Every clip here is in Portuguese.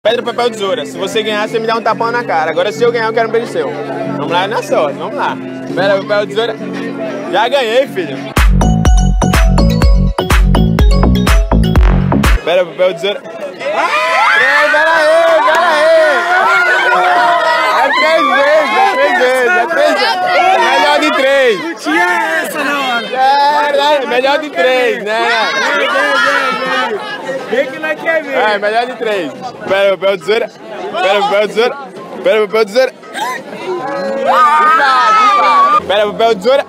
Pedra, papel, tesoura. Se você ganhar, você me dá um tapão na cara. Agora, se eu ganhar, eu quero um beijo seu. Vamos lá na sorte, vamos lá. Pedra, papel, tesoura. Já ganhei, filho. Pedra, papel, tesoura. Pera aí. É 3 vezes. Melhor de 3. Não tinha essa na hora. Melhor de 3, né? Vem que nós quer ver. É, melhor de 3. Pedra, papel, tesoura. Pedra, papel, tesoura. Pedra, papel, tesoura. Pedra, papel, tesoura.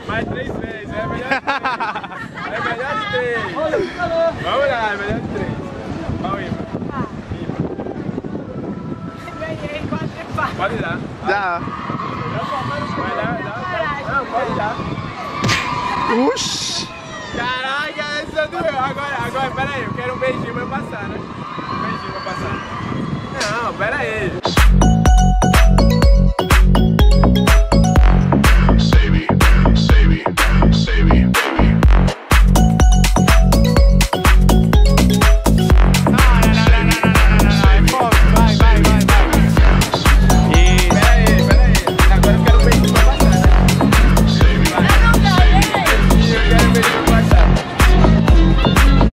Mais 3 vezes, é melhor de 3. É melhor de 3. Vamos lá, é melhor de 3. Pau ímpar. Ganhei 4 empates. Pode dar. Já. Vai dar. Não, pode dar. Uxi. Caraca, essa doeu. Agora, pera aí, eu quero um beijinho pra eu passar, né? Um beijinho pra passar. Não, pera aí.